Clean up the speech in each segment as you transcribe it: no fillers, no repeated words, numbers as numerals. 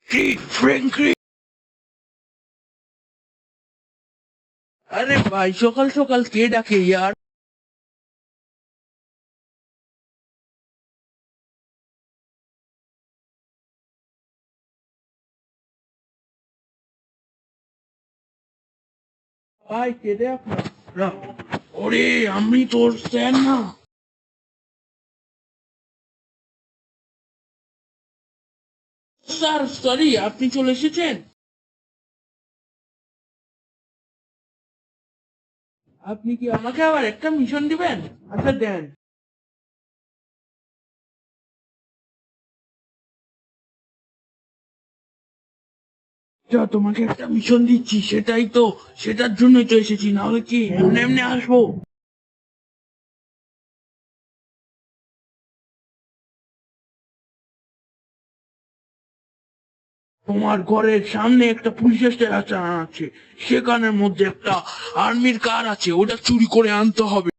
কি ফ্র্যাঙ্কলি? আরে ভাই, সকাল সকাল কে ডাকে ইয়ার? ভাই কে রে আপনার? না, ওরে আমি তোর স্যার না। স্যার সরি, আপনি চলে এসেছেন। আপনি কি আমাকে আবার একটা মিশন দিবেন? আচ্ছা দেন। যা, তোমাকে একটা মিশন দিচ্ছি, সেটাই তো, সেটার জন্যই তো এসেছি, না হলে কি এমনি এমনি আসবো? তোমার ঘরের সামনে একটা পুলিশ স্টেশন আছে, সেখানের মধ্যে একটা আর্মির কার আছে, ওটা চুরি করে আনতে হবে।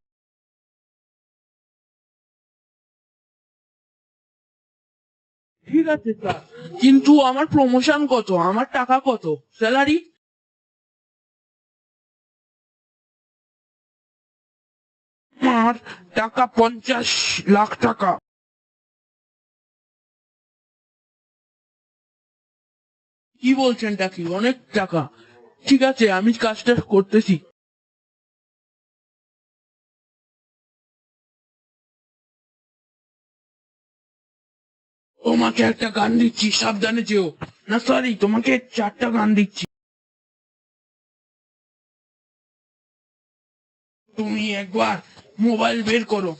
ঠিক আছে স্যার, কিন্তু আমার প্রমোশন কত, আমার টাকা কত, স্যালারি? আমার টাকা 50 লাখ টাকা। কি বলছেনটা কি, অনেক টাকা? ঠিক আছে, আমি কাজটা করতেছি। তোমাকে একটা গান দিচ্ছি, সাবধানে যেও। না সরি, তোমাকে 4টা গান দিচ্ছি। তুমি একবার মোবাইল বের করো।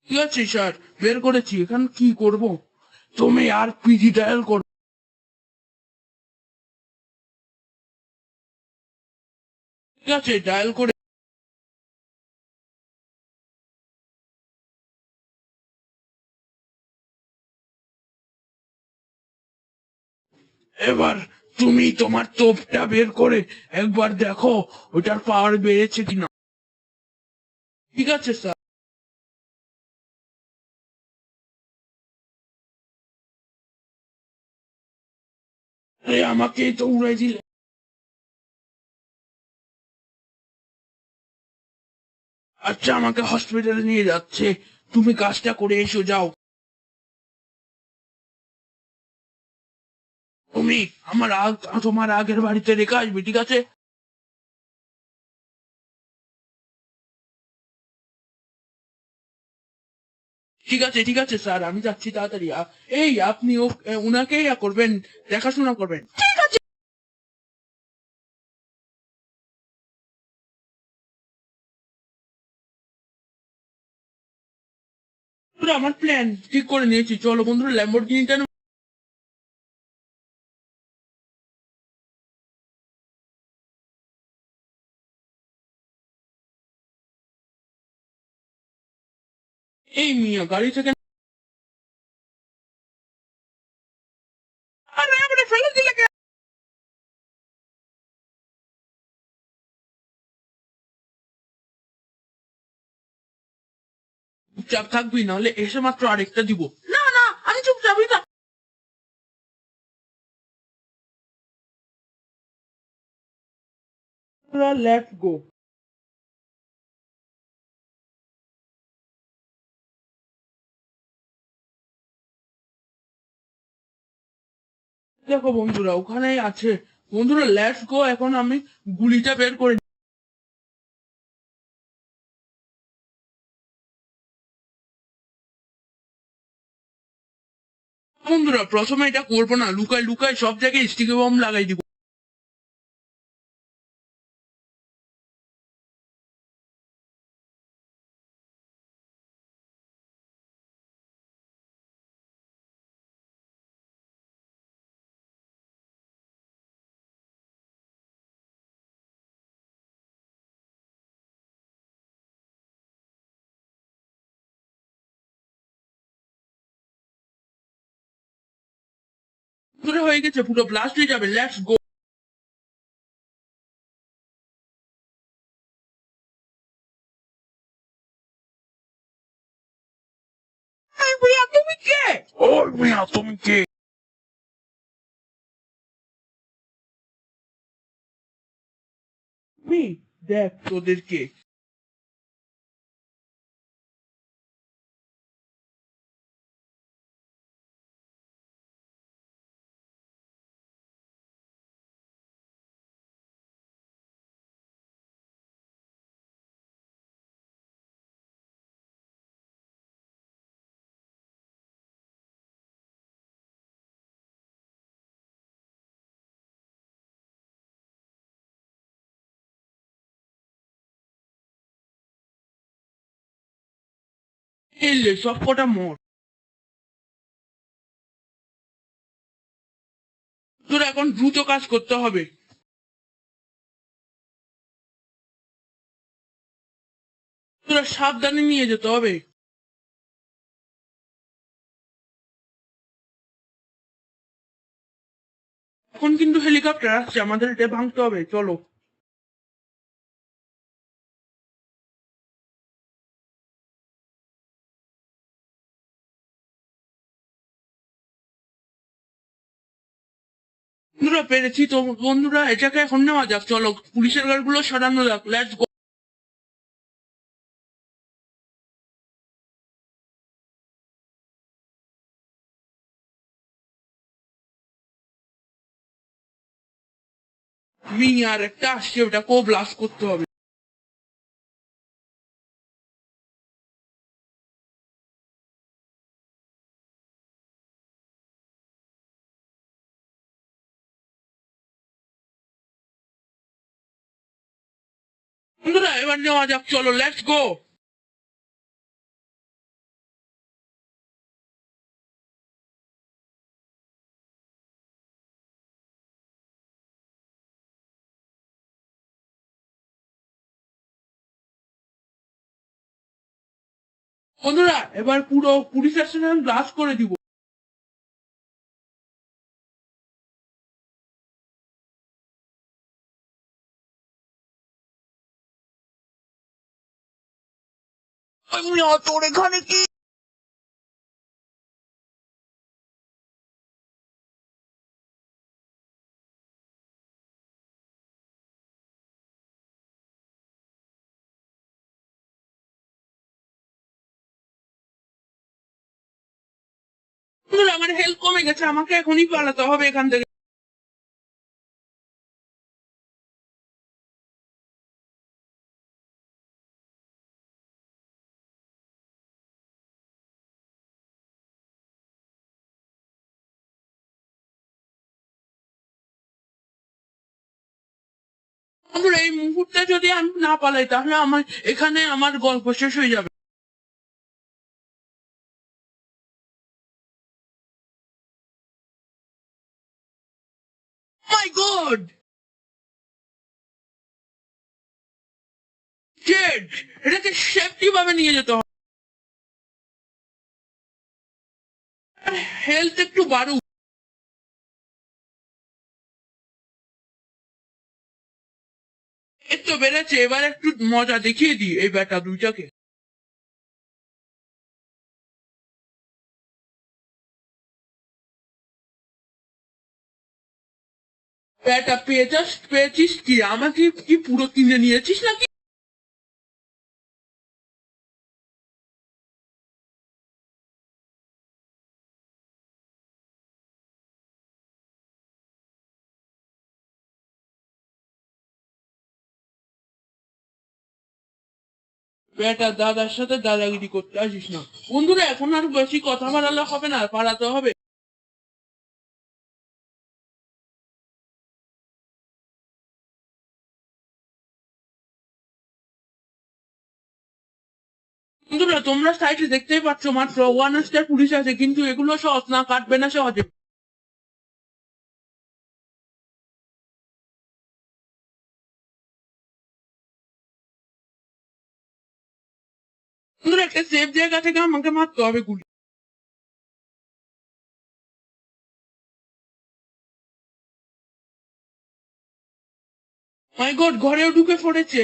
ঠিক আছে স্যার, বের করেছি, এখন কি করব? তুমি আর পিজি ডায়াল করো। ঠিক আছে, ডায়াল করে। এবার তুমি তোমার তোপটা বের করে একবার দেখো ওটার পাওয়ার বেড়েছে কিনা। ঠিক আছে স্যার। আরে আমাকেই তো উড়াই দিলে। আচ্ছা, আমাকে হসপিটালে নিয়ে যাচ্ছে, তুমি কাজটা করে এসো, যাও। তুমি তোমার আগের বাড়িতে রেখে আসবে, ঠিক আছে? ঠিক আছে, ঠিক আছে স্যার, আমি যাচ্ছি তাড়াতাড়ি। এই আপনি উনাকেই করবেন, দেখাশোনা করবেন। বন্ধুরা, আমার প্ল্যান ঠিক করে নিয়েছি, চলো বন্ধুরা, ল্যাম্বরগিনিটা। এই মিয়া, গাড়ি থেকে। আরে আমারে ফেলে দিলে কেন? চুপচাপ থাকবি, নাহলে এসে মাত্র আরেকটা দিব। না না, আমি চুপচাপই থাক। Let's go. দেখো বন্ধুরা, ওখানেই আছে। বন্ধুরা লেটস গো, এখন আমি গুলিটা বের করে। বন্ধুরা, প্রথমে এটা করবো না, লুকাই লুকাই সব জায়গায় স্টিকি বম লাগাই দিব। বন্ধুরা, হয়ে গেছে, পুরো ব্লাস্ট হয়ে যাবে, লেটস গো। ওই মিয়া, তুমি কে? আমি দেখ তোদেরকে। এলে সব কটা মর। তোর এখন দ্রুত কাজ করতে হবে। তোরা সাবধানে নিয়ে যেতে হবে। এখন কিন্তু হেলিকপ্টার আসছে, আমাদের এটা ভাঙতে হবে, চলো। বন্ধুরা পেরেছি তো। বন্ধুরা এটাকে এখন নেওয়া যাক, চলো পুলিশের গাড়িগুলো সরানো যাক, লেটস গো। আর একটা আসছে, ওটাকেও ব্লাস্ট করতে হবে। বন্ধুরা এবার নেওয়া যাক, চলো লেটস গো। বন্ধুরা এবার পুরো পুলিশ স্টেশন ব্লাস্ট করে দিব। তোর এখানে কি? বন্ধুরা আমার হেলথ কমে গেছে, আমাকে এখনই পালাতে হবে এখান থেকে। বন্ধুরা এই মুহূর্তে যদি আমি না পালাই তাহলে আমার এখানে আমার গল্প শেষ হয়ে যাবে। মাই গড, জেড, এটাকে সেফটি ভাবে নিয়ে যেতে হবে। হেলথ একটু বাড়ুক। এই তো বেড়েছে, এবার একটু মজা দেখিয়ে দিই এই ব্যাটা দুইটাকে। ব্যাটা পেয়েছিস কি? আমাকে কি পুরো কিনে নিয়েছিস নাকি? বেটা দাদার সাথে দাদাগিরি করতে আসিস না। বন্ধুরা এখন আর বেশি কথা বাড়ালে হবে না, পালাতে হবে। বন্ধুরা তোমরা সাইটে দেখতেই পাচ্ছ মাত্র 1 স্টার পুলিশ আছে, কিন্তু এগুলো সহজ না, কাটবে না সহজে। বন্ধুরা একটা সেফ জায়গা থেকে আমাকে মারতে হবে গুলি। মাই গড, ঘরেও ঢুকে পড়েছে।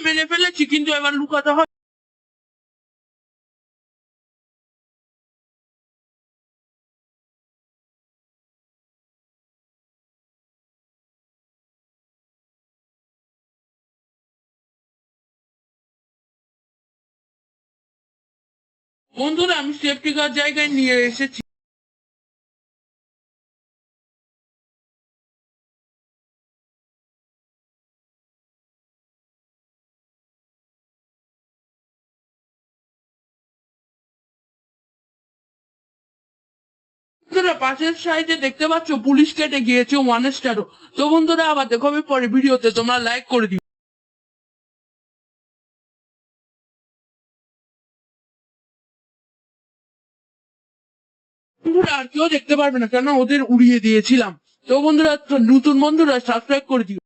মেরে ফেলেছি, কিন্তু এবার লুকাতে হবে। বন্ধুরা, আমি সেফটি গার্ড জায়গায় নিয়ে এসেছি। বন্ধুরা, পাশের সাইডে দেখতে পাচ্ছ পুলিশ কেটে গিয়েছে 1 স্টারও। তো বন্ধুরা, আবার দেখো আমি পরে ভিডিওতে, তোমরা লাইক করে দিও। বন্ধুরা, আর কেউ দেখতে পারবে না, কেন ওদের উড়িয়ে দিয়েছিলাম। তো বন্ধুরা, নতুন বন্ধুরা সাবস্ক্রাইব করে দিও।